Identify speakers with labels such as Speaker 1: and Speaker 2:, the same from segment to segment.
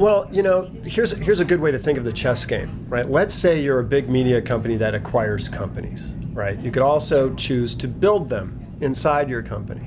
Speaker 1: Well, here's a good way to think of the chess game, right? Let's say you're a big media company that acquires companies, right? You could also choose to build them inside your company.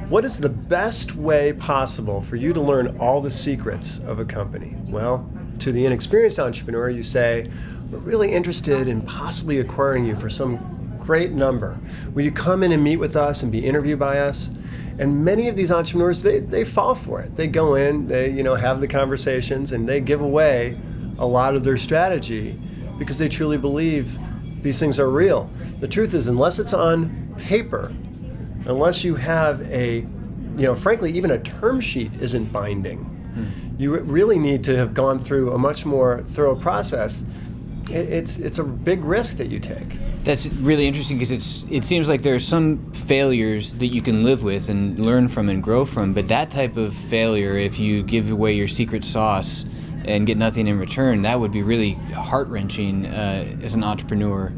Speaker 1: What is the best way possible for you to learn all the secrets of a company? Well, to the inexperienced entrepreneur, you say, we're really interested in possibly acquiring you for some great number. Will you come in and meet with us and be interviewed by us? And many of these entrepreneurs, they fall for it. They go in, they have the conversations, and they give away a lot of their strategy because they truly believe these things are real. The truth is, unless it's on paper, unless you have frankly, even a term sheet isn't binding. You really need to have gone through a much more thorough process. It's a big risk that you take.
Speaker 2: That's really interesting because it seems like there are some failures that you can live with and learn from and grow from, but that type of failure, if you give away your secret sauce and get nothing in return, that would be really heart-wrenching as an entrepreneur.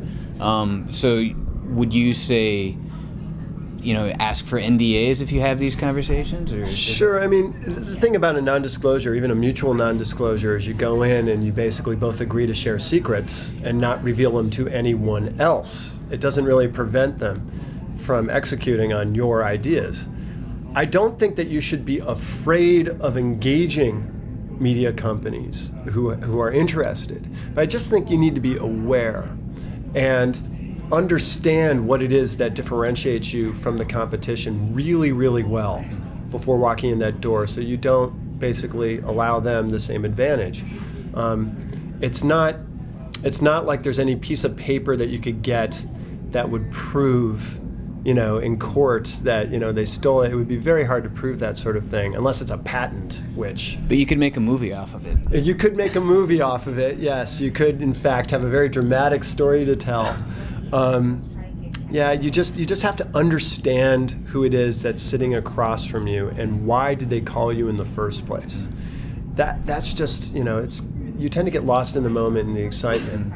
Speaker 2: So would you say, ask for NDAs if you have these conversations? Or
Speaker 1: sure. I mean, the thing about a non-disclosure, even a mutual non-disclosure, is you go in and you basically both agree to share secrets and not reveal them to anyone else. It doesn't really prevent them from executing on your ideas. I don't think that you should be afraid of engaging media companies who are interested, but I just think you need to be aware and understand what it is that differentiates you from the competition really, really well before walking in that door, so you don't basically allow them the same advantage. It's not like there's any piece of paper that you could get that would prove, in court that, they stole it. It would be very hard to prove that sort of thing, unless it's a patent, which...
Speaker 2: But you could make a movie off of it.
Speaker 1: You could make a movie off of it, yes. You could, in fact, have a very dramatic story to tell. You just have to understand who it is that's sitting across from you and why did they call you in the first place. That's just, you tend to get lost in the moment and the excitement.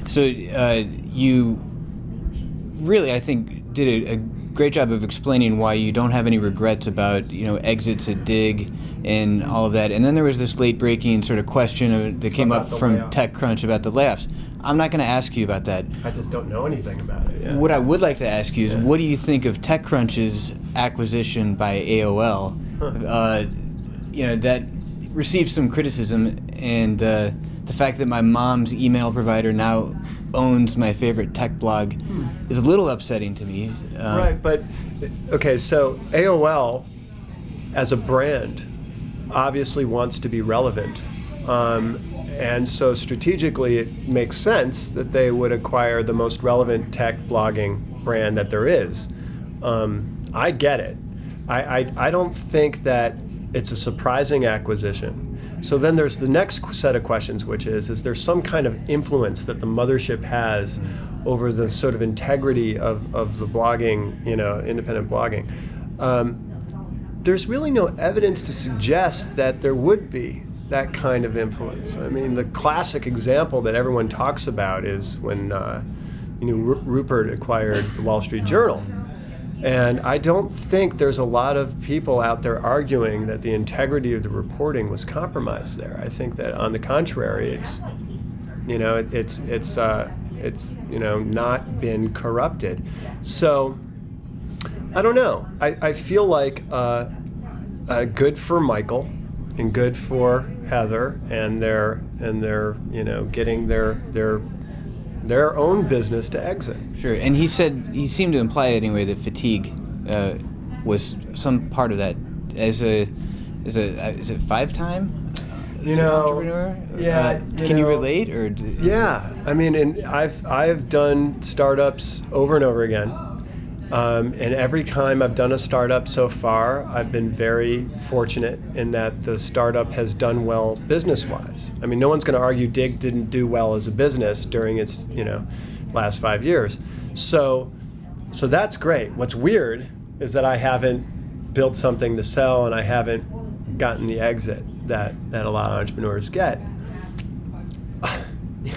Speaker 2: So you really, I think, did a great job of explaining why you don't have any regrets about, exits at Dig and all of that. And then there was this late-breaking sort of question that came up from layoff. TechCrunch about the layoffs. I'm not going to ask you about that.
Speaker 1: I just don't know anything about it. Yeah.
Speaker 2: What I would like to ask you is, what do you think of TechCrunch's acquisition by AOL? That received some criticism, and the fact that my mom's email provider now owns my favorite tech blog is a little upsetting to me.
Speaker 1: Right, but okay, so AOL as a brand obviously wants to be relevant. And so strategically it makes sense that they would acquire the most relevant tech blogging brand that there is. I get it. I don't think that it's a surprising acquisition. So then there's the next set of questions, which is there some kind of influence that the mothership has over the sort of integrity of the blogging, independent blogging? There's really no evidence to suggest that there would be that kind of influence. I mean, the classic example that everyone talks about is when Rupert acquired the Wall Street Journal. And I don't think there's a lot of people out there arguing that the integrity of the reporting was compromised there. I think that, on the contrary, it's not been corrupted. So I don't know. I feel like good for Michael and good for Heather and their getting their own business to exit.
Speaker 2: Sure, and he seemed to imply anyway that fatigue was some part of that. Is it 5-time entrepreneur?
Speaker 1: Yeah.
Speaker 2: Can you relate, or?
Speaker 1: Yeah, I mean, and I've done startups over and over again, and every time I've done a startup so far, I've been very fortunate in that the startup has done well business-wise. I mean, no one's going to argue Dig didn't do well as a business during its last 5 years. So that's great. What's weird is that I haven't built something to sell and I haven't gotten the exit that a lot of entrepreneurs get.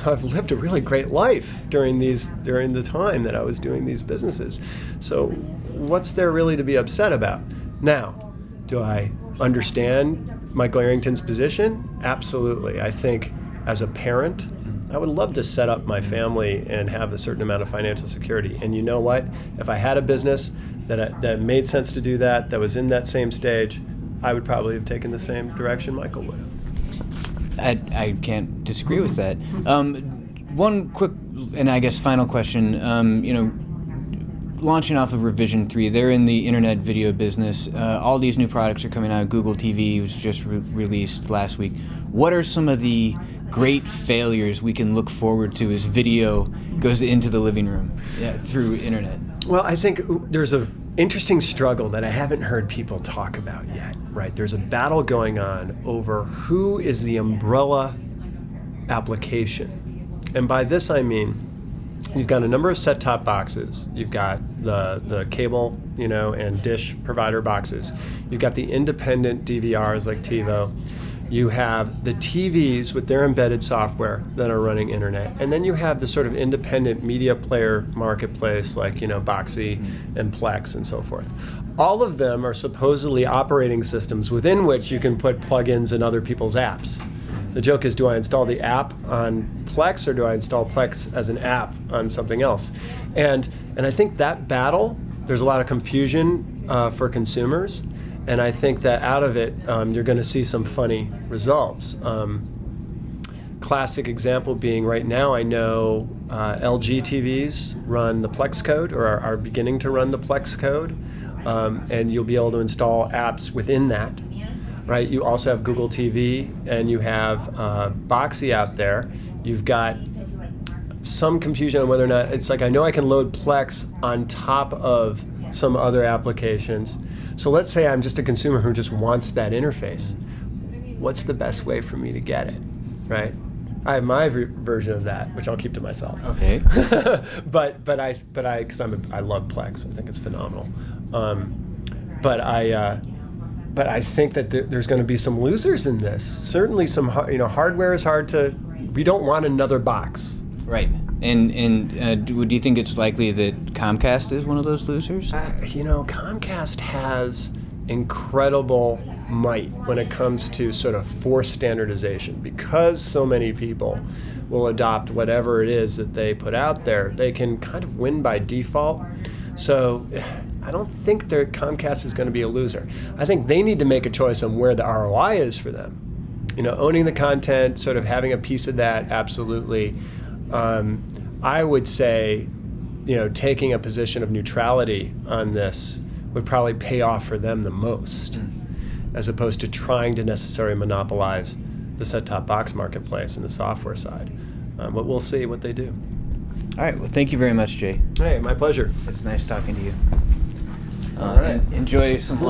Speaker 1: I've lived a really great life during the time that I was doing these businesses. So what's there really to be upset about? Now, do I understand Michael Arrington's position? Absolutely. I think as a parent, I would love to set up my family and have a certain amount of financial security. And you know what? If I had a business that made sense to do that was in that same stage, I would probably have taken the same direction Michael would have.
Speaker 2: I can't disagree with that. One quick and I guess final question. Launching off of Revision 3, they're in the internet video business. All these new products are coming out. Google TV was just released last week. What are some of the great failures we can look forward to as video goes into the living room through internet?
Speaker 1: Well, I think there's an interesting struggle that I haven't heard people talk about yet, right? There's a battle going on over who is the umbrella application. And by this I mean, you've got a number of set-top boxes. You've got the cable, and dish provider boxes. You've got the independent DVRs like TiVo. You have the TVs with their embedded software that are running internet. And then you have the sort of independent media player marketplace like, Boxy and Plex and so forth. All of them are supposedly operating systems within which you can put plugins and other people's apps. The joke is, do I install the app on Plex or do I install Plex as an app on something else? And I think that battle, there's a lot of confusion for consumers. And I think that out of it, you're going to see some funny results. Classic example being right now, I know LG TVs run the Plex code or are beginning to run the Plex code. And you'll be able to install apps within that. Right, you also have Google TV and you have Boxy out there. You've got some confusion on whether or not, it's like I know I can load Plex on top of some other applications. So let's say I'm just a consumer who just wants that interface. What's the best way for me to get it, right? I have my version of that, which I'll keep to myself.
Speaker 2: Okay.
Speaker 1: but I love Plex. I think it's phenomenal. But I think that there's going to be some losers in this. Certainly, some hardware is hard to. We don't want another box.
Speaker 2: Right. And do you think it's likely that Comcast is one of those losers?
Speaker 1: Comcast has incredible might when it comes to sort of forced standardization. Because so many people will adopt whatever it is that they put out there, they can kind of win by default. So I don't think Comcast is going to be a loser. I think they need to make a choice on where the ROI is for them. Owning the content, sort of having a piece of that, absolutely. I would say, taking a position of neutrality on this would probably pay off for them the most, as opposed to trying to necessarily monopolize the set-top box marketplace and the software side. But we'll see what they do.
Speaker 2: All right. Well, thank you very much, Jay.
Speaker 1: Hey, my pleasure.
Speaker 2: It's nice talking to you.
Speaker 1: All right.
Speaker 2: Enjoy some lunch.